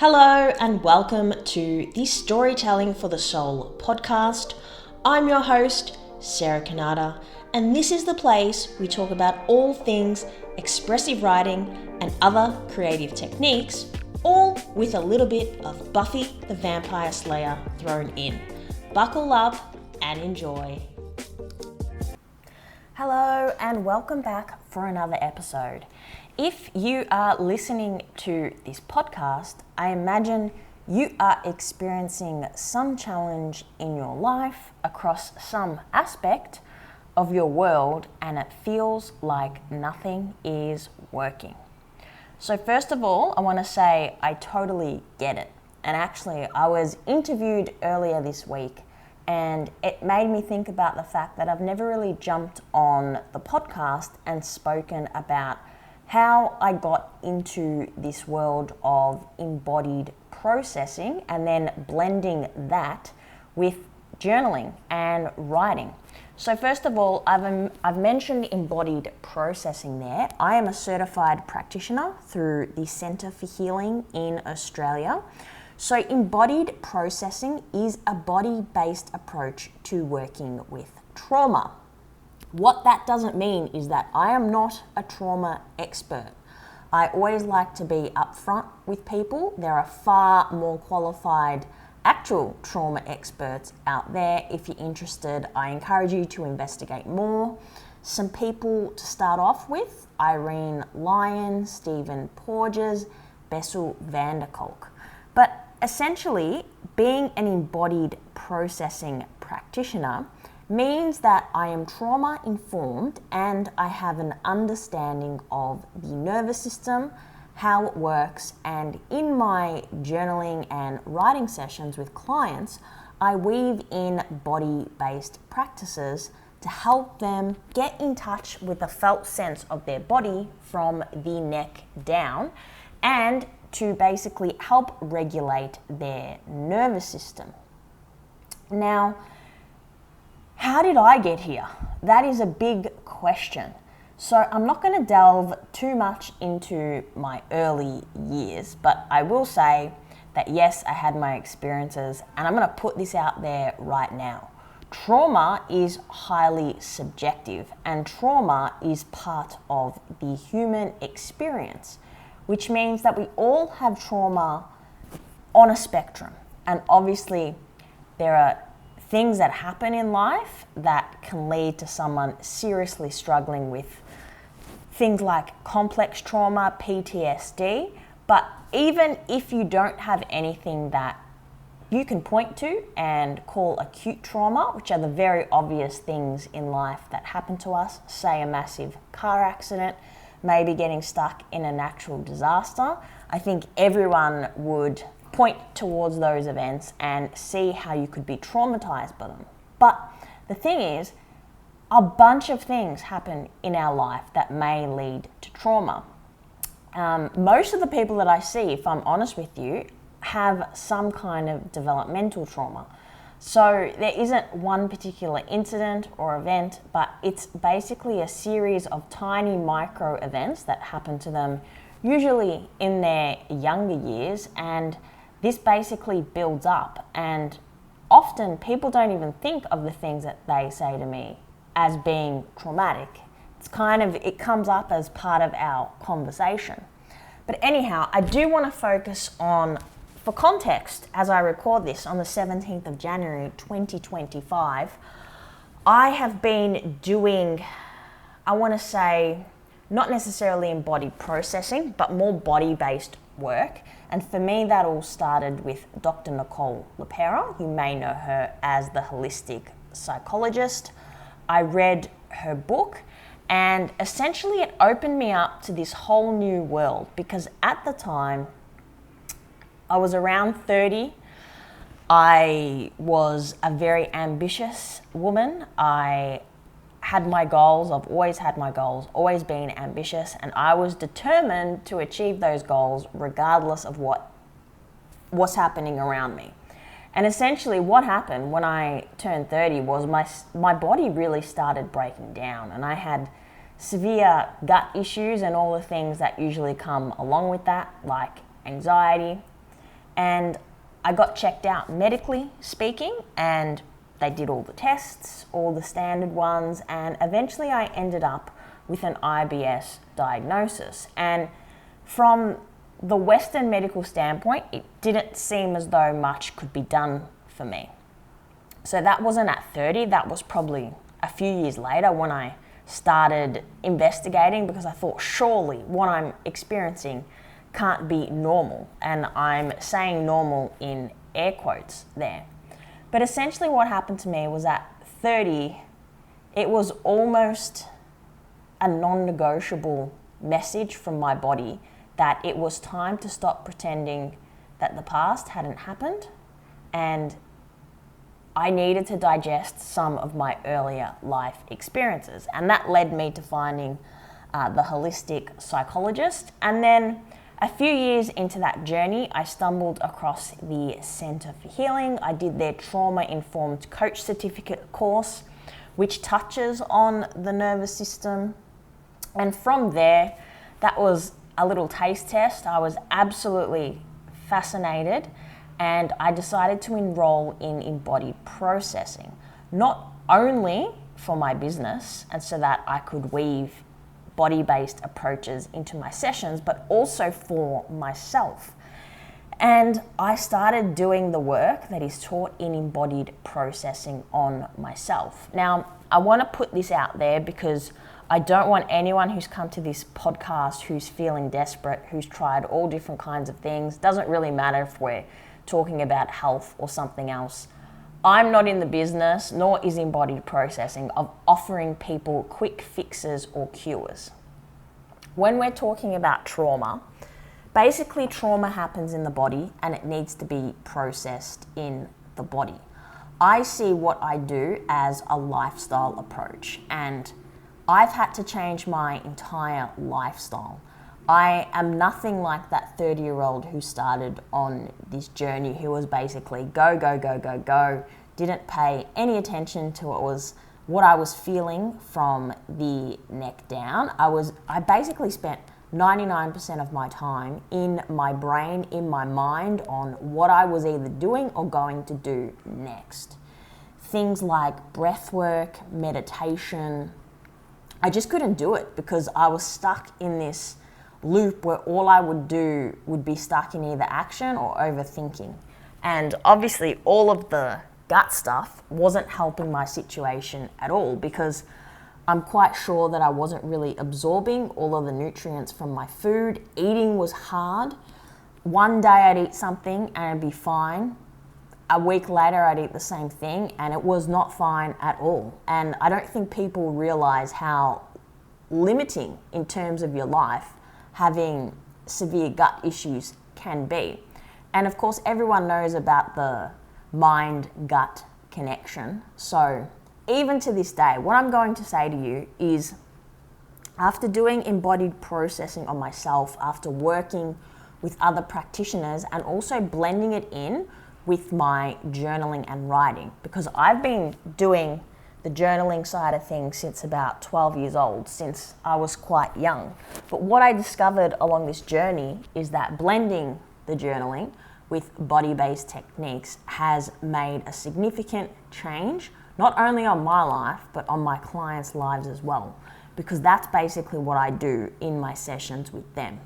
Hello and welcome to the Storytelling for the Soul podcast. I'm your host, Sarah Kanata, and this is the place we talk about all things expressive writing and other creative techniques, all with a little bit of Buffy the Vampire Slayer thrown in. Buckle up and enjoy. Hello and welcome back for another episode. If you are listening to this podcast, I imagine you are experiencing some challenge in your life across some aspect of your world, and it feels like nothing is working. So first of all, I want to say I totally get it. And actually, I was interviewed earlier this week, and it made me think about the fact that I've never really jumped on the podcast and spoken about how I got into this world of embodied processing and then blending that with journaling and writing. So first of all, I've mentioned embodied processing there. I am a certified practitioner through the Centre for Healing in Australia. So embodied processing is a body-based approach to working with trauma. What that doesn't mean is that I am not a trauma expert. I always like to be upfront with people. There are far more qualified actual trauma experts out there. If you're interested, I encourage you to investigate more. Some people to start off with: Irene Lyon, Stephen Porges, Bessel van der Kolk. But essentially, being an embodied processing practitioner means that I am trauma informed and I have an understanding of the nervous system, how it works, and in my journaling and writing sessions with clients, I weave in body-based practices to help them get in touch with the felt sense of their body from the neck down, and to basically help regulate their nervous system. Now, how did I get here? That is a big question. So I'm not going to delve too much into my early years, but I will say that yes, I had my experiences, and I'm going to put this out there right now. Trauma is highly subjective, and trauma is part of the human experience, which means that we all have trauma on a spectrum. And obviously, there are things that happen in life that can lead to someone seriously struggling with things like complex trauma, PTSD. But even if you don't have anything that you can point to and call acute trauma, which are the very obvious things in life that happen to us, say a massive car accident, maybe getting stuck in a natural disaster, I think everyone would point towards those events and see how you could be traumatized by them. But the thing is, a bunch of things happen in our life that may lead to trauma. Most of the people that I see, if I'm honest with you, have some kind of developmental trauma. So there isn't one particular incident or event, but it's basically a series of tiny micro events that happen to them, usually in their younger years, and this basically builds up, and often people don't even think of the things that they say to me as being traumatic. It comes up as part of our conversation. But anyhow, I do want to focus on, for context, as I record this on the 17th of January 2025, I have been doing, I want to say, not necessarily embodied processing, but more body-based work. And for me, that all started with Dr. Nicole LePera. You may know her as the holistic psychologist. I read her book, and essentially it opened me up to this whole new world, because at the time, I was around 30. I was a very ambitious woman. I had my goals. I've always had my goals, always been ambitious, and I was determined to achieve those goals regardless of what's happening around me. And essentially what happened when I turned 30 was my body really started breaking down, and I had severe gut issues and all the things that usually come along with that, like anxiety, And I got checked out medically speaking, and they did all the tests, all the standard ones, and eventually I ended up with an IBS diagnosis. And from the Western medical standpoint, it didn't seem as though much could be done for me. So that wasn't at 30, that was probably a few years later when I started investigating, because I thought surely what I'm experiencing can't be normal. And I'm saying normal in air quotes there. But essentially what happened to me was at 30, it was almost a non-negotiable message from my body that it was time to stop pretending that the past hadn't happened, and I needed to digest some of my earlier life experiences. And that led me to finding the holistic psychologist. And then a few years into that journey, I stumbled across the Center for Healing. I did their trauma-informed coach certificate course, which touches on the nervous system. And from there, that was a little taste test. I was absolutely fascinated, and I decided to enroll in embodied processing, not only for my business and so that I could weave body-based approaches into my sessions, but also for myself. And I started doing the work that is taught in embodied processing on myself. Now, I want to put this out there because I don't want anyone who's come to this podcast who's feeling desperate, who's tried all different kinds of things. Doesn't really matter if we're talking about health or something else. I'm not in the business, nor is embodied processing, of offering people quick fixes or cures. When we're talking about trauma, basically trauma happens in the body and it needs to be processed in the body. I see what I do as a lifestyle approach, and I've had to change my entire lifestyle. I am nothing like that 30-year-old who started on this journey, who was basically go, go, go, go, go, didn't pay any attention to what I was feeling from the neck down. I basically spent 99% of my time in my brain, in my mind, on what I was either doing or going to do next. Things like breath work, meditation, I just couldn't do it because I was stuck in this loop where all I would do would be stuck in either action or overthinking. And obviously all of the gut stuff wasn't helping my situation at all, because I'm quite sure that I wasn't really absorbing all of the nutrients from my food. Eating was hard. One day I'd eat something and it'd be fine. A week later I'd eat the same thing and it was not fine at all. And I don't think people realize how limiting in terms of your life having severe gut issues can be. And of course everyone knows about the mind-gut connection. So even to this day, what I'm going to say to you is, after doing embodied processing on myself, after working with other practitioners and also blending it in with my journaling and writing, because I've been doing the journaling side of things since about 12 years old, since I was quite young. But what I discovered along this journey is that blending the journaling with body-based techniques has made a significant change, not only on my life, but on my clients' lives as well, because that's basically what I do in my sessions with them.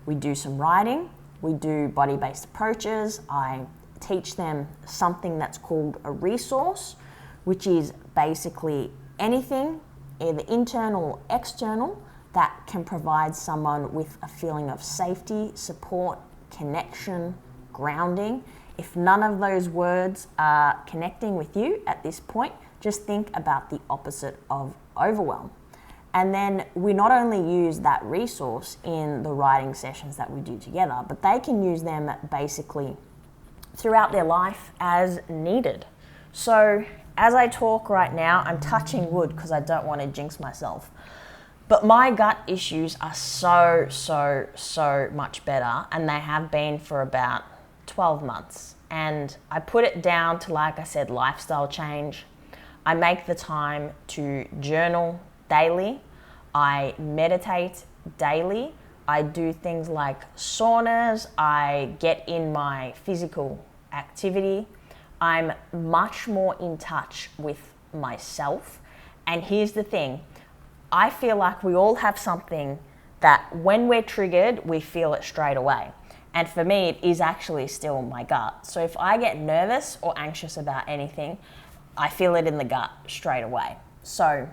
We do some writing, we do body-based approaches, I teach them something that's called a resource, which is basically anything, either internal or external, that can provide someone with a feeling of safety, support, connection, grounding. If none of those words are connecting with you at this point, just think about the opposite of overwhelm. And then we not only use that resource in the writing sessions that we do together, but they can use them basically throughout their life as needed. So as I talk right now, I'm touching wood because I don't want to jinx myself. But my gut issues are so much better, and they have been for about 12 months. And I put it down to, like I said, lifestyle change. I make the time to journal daily. I meditate daily. I do things like saunas, I get in my physical activity. I'm much more in touch with myself. And here's the thing, I feel like we all have something that when we're triggered, we feel it straight away. And for me, it is actually still my gut. So if I get nervous or anxious about anything, I feel it in the gut straight away. So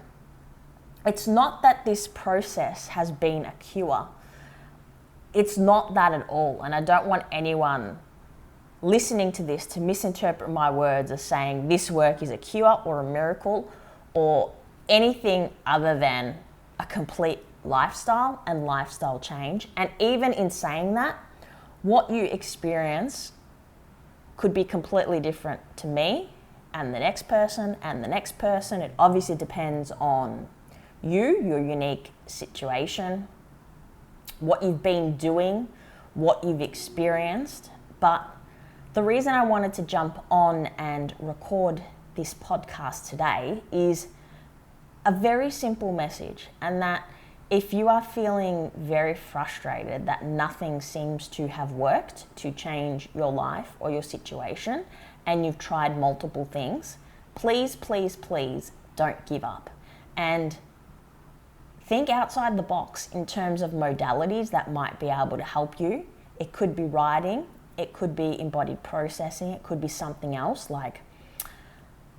it's not that this process has been a cure. It's not that at all. And I don't want anyone listening to this to misinterpret my words as saying this work is a cure or a miracle or anything other than a complete lifestyle and lifestyle change. And even in saying that, what you experience could be completely different to me and the next person and the next person. It obviously depends on you, your unique situation, what you've been doing, what you've experienced. But the reason I wanted to jump on and record this podcast today is a very simple message, and that if you are feeling very frustrated that nothing seems to have worked to change your life or your situation, and you've tried multiple things, please, please, please don't give up. And think outside the box in terms of modalities that might be able to help you. It could be writing, it could be embodied processing, it could be something else like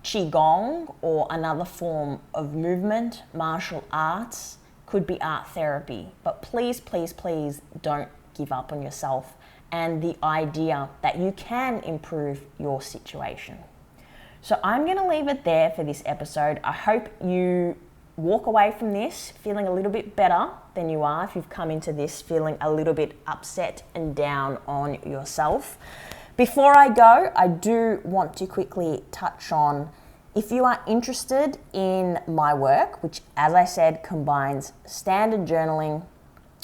Qigong or another form of movement, martial arts, could be art therapy. But please, please, please don't give up on yourself and the idea that you can improve your situation. So I'm going to leave it there for this episode. I hope you walk away from this feeling a little bit better than you are if you've come into this feeling a little bit upset and down on yourself. Before I go, I do want to quickly touch on, if you are interested in my work, which as I said combines standard journaling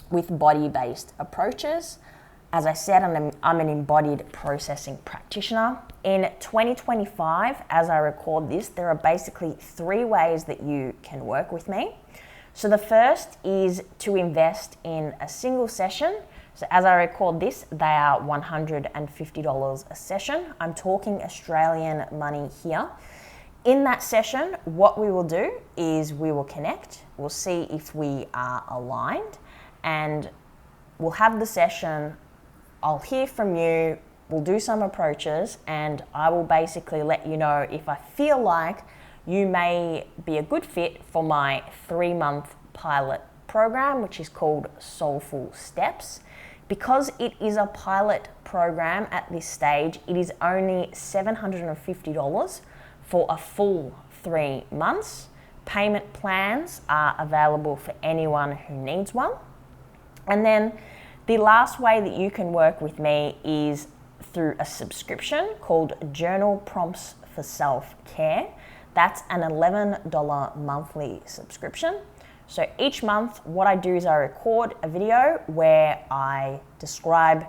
with body-based approaches. As I said, I'm an embodied processing practitioner. In 2025, as I record this, there are basically 3 ways that you can work with me. So the first is to invest in a single session. So as I record this, they are $150 a session. I'm talking Australian money here. In that session, what we will do is we will connect. We'll see if we are aligned, and we'll have the session. I'll hear from you. We'll do some approaches, and I will basically let you know if I feel like you may be a good fit for my 3-month pilot program, which is called Soulful Steps. Because it is a pilot program at this stage, it is only $750 for a full 3 months. Payment plans are available for anyone who needs one. And then the last way that you can work with me is through a subscription called Journal Prompts for Self-Care. That's an $11 monthly subscription. So each month, what I do is I record a video where I describe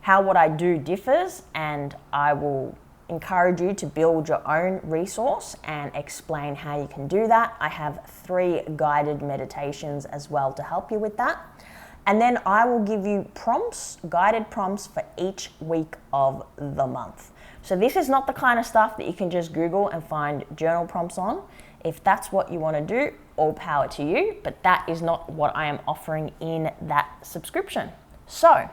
how what I do differs, and I will encourage you to build your own resource and explain how you can do that. I have 3 guided meditations as well to help you with that. And then I will give you prompts, guided prompts for each week of the month. So this is not the kind of stuff that you can just Google and find journal prompts on. If that's what you want to do, all power to you, but that is not what I am offering in that subscription. So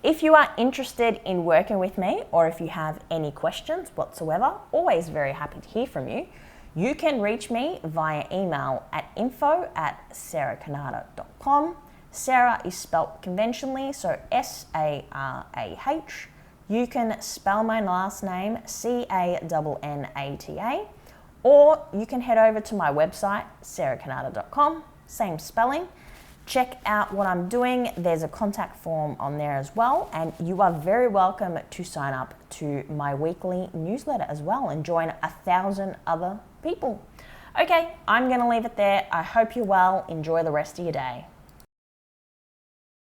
if you are interested in working with me, or if you have any questions whatsoever, always very happy to hear from you. You can reach me via email at info@sarahkanata.com. Sarah is spelt conventionally, so S-A-R-A-H. You can spell my last name C-A-N-N-A-T-A, or you can head over to my website, sarahkanata.com, same spelling. Check out what I'm doing. There's a contact form on there as well, and you are very welcome to sign up to my weekly newsletter as well and join 1,000 other people. Okay, I'm going to leave it there. I hope you're well. Enjoy the rest of your day.